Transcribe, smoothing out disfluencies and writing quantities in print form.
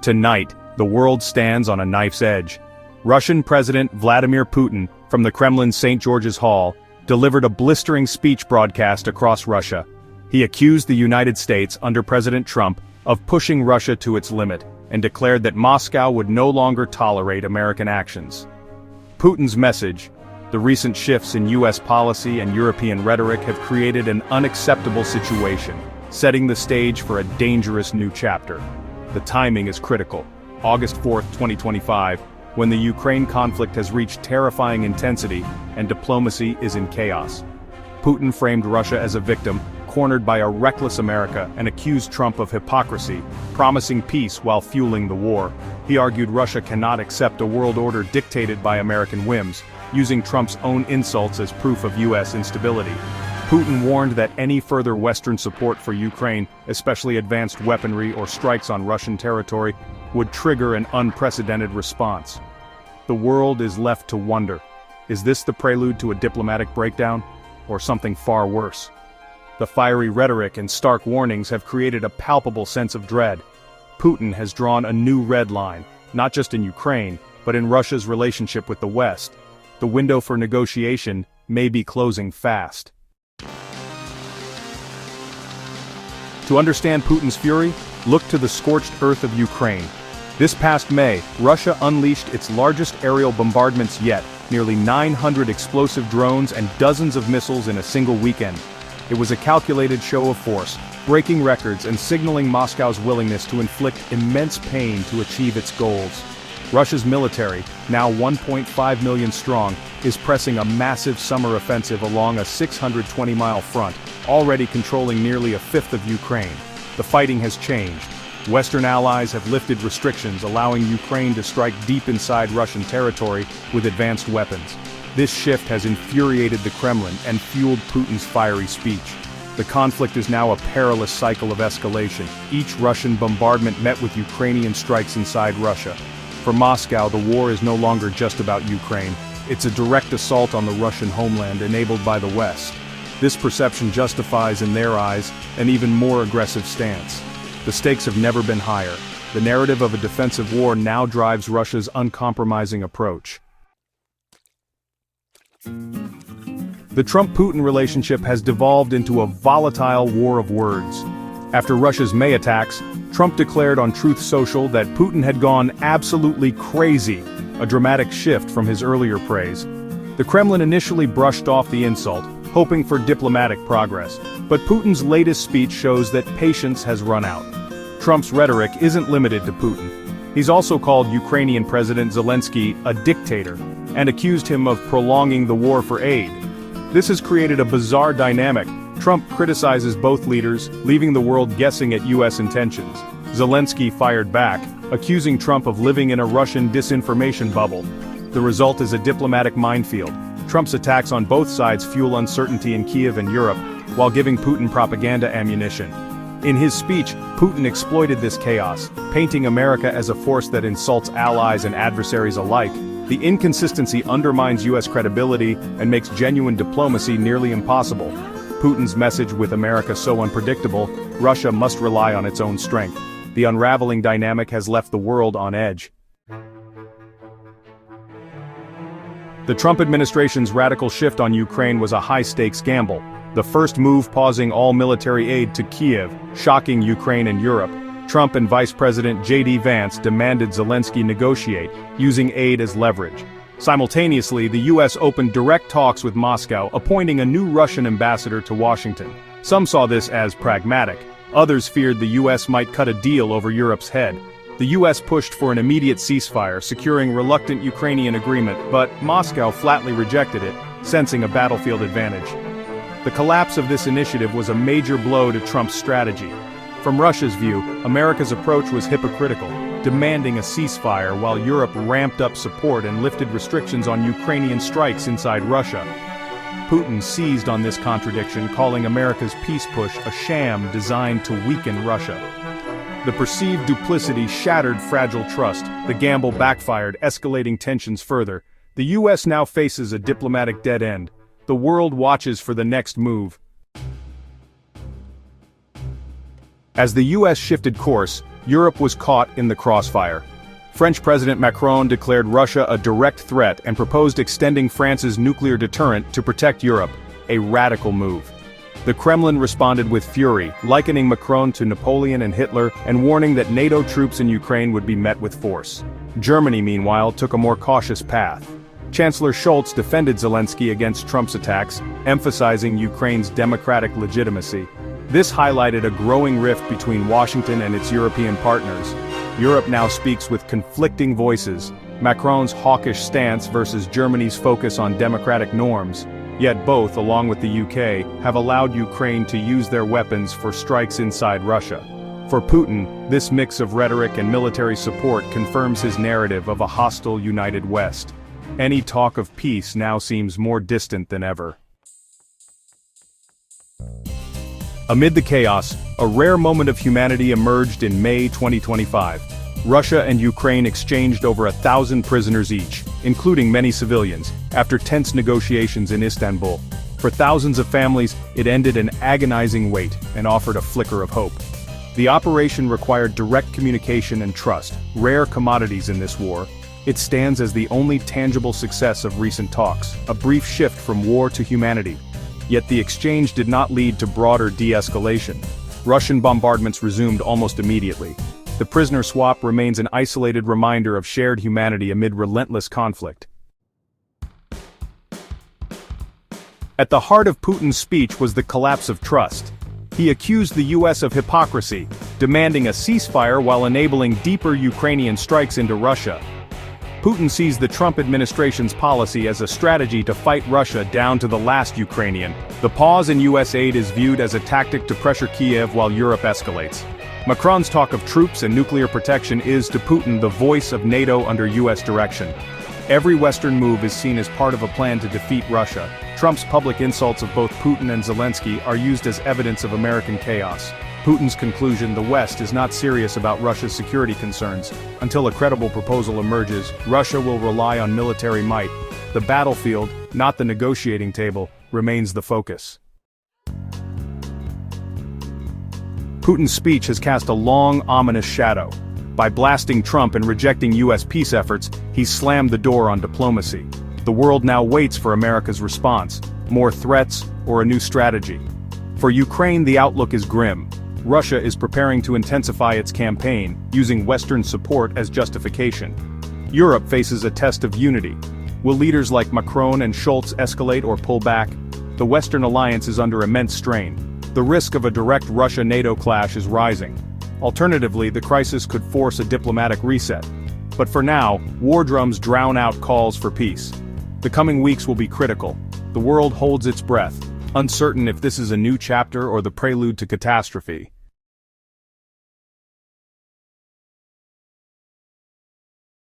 Tonight, the world stands on a knife's edge. Russian President Vladimir Putin, from the Kremlin's St. George's Hall, delivered a blistering speech broadcast across Russia. He accused the United States, under President Trump, of pushing Russia to its limit, and declared that Moscow would no longer tolerate American actions. Putin's message, the recent shifts in US policy and European rhetoric have created an unacceptable situation, setting the stage for a dangerous new chapter. The timing is critical. August 4, 2025, when the Ukraine conflict has reached terrifying intensity and diplomacy is in chaos. Putin framed Russia as a victim, cornered by a reckless America, and accused Trump of hypocrisy, promising peace while fueling the war. He argued Russia cannot accept a world order dictated by American whims, using Trump's own insults as proof of US instability. Putin warned that any further Western support for Ukraine, especially advanced weaponry or strikes on Russian territory, would trigger an unprecedented response. The world is left to wonder, is this the prelude to a diplomatic breakdown, or something far worse? The fiery rhetoric and stark warnings have created a palpable sense of dread. Putin has drawn a new red line, not just in Ukraine, but in Russia's relationship with the West. The window for negotiation may be closing fast. To understand Putin's fury, look to the scorched earth of Ukraine. This past May, Russia unleashed its largest aerial bombardments yet, nearly 900 explosive drones and dozens of missiles in a single weekend. It was a calculated show of force, breaking records and signaling Moscow's willingness to inflict immense pain to achieve its goals. Russia's military, now 1.5 million strong, is pressing a massive summer offensive along a 620-mile front, already controlling nearly a fifth of Ukraine. The fighting has changed. Western allies have lifted restrictions, allowing Ukraine to strike deep inside Russian territory with advanced weapons. This shift has infuriated the Kremlin and fueled Putin's fiery speech. The conflict is now a perilous cycle of escalation, each Russian bombardment met with Ukrainian strikes inside Russia. For Moscow, the war is no longer just about Ukraine. It's a direct assault on the Russian homeland enabled by the West. This perception justifies, in their eyes, an even more aggressive stance. The stakes have never been higher. The narrative of a defensive war now drives Russia's uncompromising approach. The Trump-Putin relationship has devolved into a volatile war of words. After Russia's May attacks, Trump declared on Truth Social that Putin had gone absolutely crazy, a dramatic shift from his earlier praise. The Kremlin initially brushed off the insult, hoping for diplomatic progress, but Putin's latest speech shows that patience has run out. Trump's rhetoric isn't limited to Putin. He's also called Ukrainian President Zelensky a dictator, and accused him of prolonging the war for aid. This has created a bizarre dynamic. Trump criticizes both leaders, leaving the world guessing at US intentions. Zelensky fired back, accusing Trump of living in a Russian disinformation bubble. The result is a diplomatic minefield. Trump's attacks on both sides fuel uncertainty in Kiev and Europe, while giving Putin propaganda ammunition. In his speech, Putin exploited this chaos, painting America as a force that insults allies and adversaries alike. The inconsistency undermines US credibility and makes genuine diplomacy nearly impossible. Putin's message with America so unpredictable, Russia must rely on its own strength. The unraveling dynamic has left the world on edge. The Trump administration's radical shift on Ukraine was a high-stakes gamble. The first move pausing all military aid to Kiev, shocking Ukraine and Europe. Trump and Vice President J.D. Vance demanded Zelensky negotiate, using aid as leverage. Simultaneously, the U.S. opened direct talks with Moscow, appointing a new Russian ambassador to Washington. Some saw this as pragmatic. Others feared the U.S. might cut a deal over Europe's head. The U.S. pushed for an immediate ceasefire, securing reluctant Ukrainian agreement, but Moscow flatly rejected it, sensing a battlefield advantage. The collapse of this initiative was a major blow to Trump's strategy. From Russia's view, America's approach was hypocritical, demanding a ceasefire while Europe ramped up support and lifted restrictions on Ukrainian strikes inside Russia. Putin seized on this contradiction, calling America's peace push a sham designed to weaken Russia. The perceived duplicity shattered fragile trust. The gamble backfired, escalating tensions further. The U.S. now faces a diplomatic dead end. The world watches for the next move. As the U.S. shifted course, Europe was caught in the crossfire. French President Macron declared Russia a direct threat and proposed extending France's nuclear deterrent to protect Europe, a radical move. The Kremlin responded with fury, likening Macron to Napoleon and Hitler and warning that NATO troops in Ukraine would be met with force. Germany, meanwhile, took a more cautious path. Chancellor Scholz defended Zelensky against Trump's attacks, emphasizing Ukraine's democratic legitimacy. This highlighted a growing rift between Washington and its European partners. Europe now speaks with conflicting voices, Macron's hawkish stance versus Germany's focus on democratic norms. Yet both, along with the UK, have allowed Ukraine to use their weapons for strikes inside Russia. For Putin, this mix of rhetoric and military support confirms his narrative of a hostile united West. Any talk of peace now seems more distant than ever. Amid the chaos, a rare moment of humanity emerged in May 2025. Russia and Ukraine exchanged over 1,000 prisoners each, including many civilians, after tense negotiations in Istanbul. For thousands of families, it ended an agonizing wait and offered a flicker of hope. The operation required direct communication and trust, rare commodities in this war. It stands as the only tangible success of recent talks, a brief shift from war to humanity. Yet the exchange did not lead to broader de-escalation. Russian bombardments resumed almost immediately. The prisoner swap remains an isolated reminder of shared humanity amid relentless conflict. At the heart of Putin's speech was the collapse of trust. He accused the US of hypocrisy, demanding a ceasefire while enabling deeper Ukrainian strikes into Russia. Putin sees the Trump administration's policy as a strategy to fight Russia down to the last Ukrainian. The pause in US aid is viewed as a tactic to pressure Kiev while Europe escalates. Macron's talk of troops and nuclear protection is to Putin the voice of NATO under US direction. Every Western move is seen as part of a plan to defeat Russia. Trump's public insults of both Putin and Zelensky are used as evidence of American chaos. Putin's conclusion: the West is not serious about Russia's security concerns. Until a credible proposal emerges, Russia will rely on military might. The battlefield, not the negotiating table, remains the focus. Putin's speech has cast a long, ominous shadow. By blasting Trump and rejecting US peace efforts, he slammed the door on diplomacy. The world now waits for America's response: more threats or a new strategy. For Ukraine, the outlook is grim. Russia is preparing to intensify its campaign, using Western support as justification. Europe faces a test of unity. Will leaders like Macron and Scholz escalate or pull back? The Western alliance is under immense strain. The risk of a direct Russia-NATO clash is rising. Alternatively, the crisis could force a diplomatic reset. But for now, war drums drown out calls for peace. The coming weeks will be critical. The world holds its breath, uncertain if this is a new chapter or the prelude to catastrophe.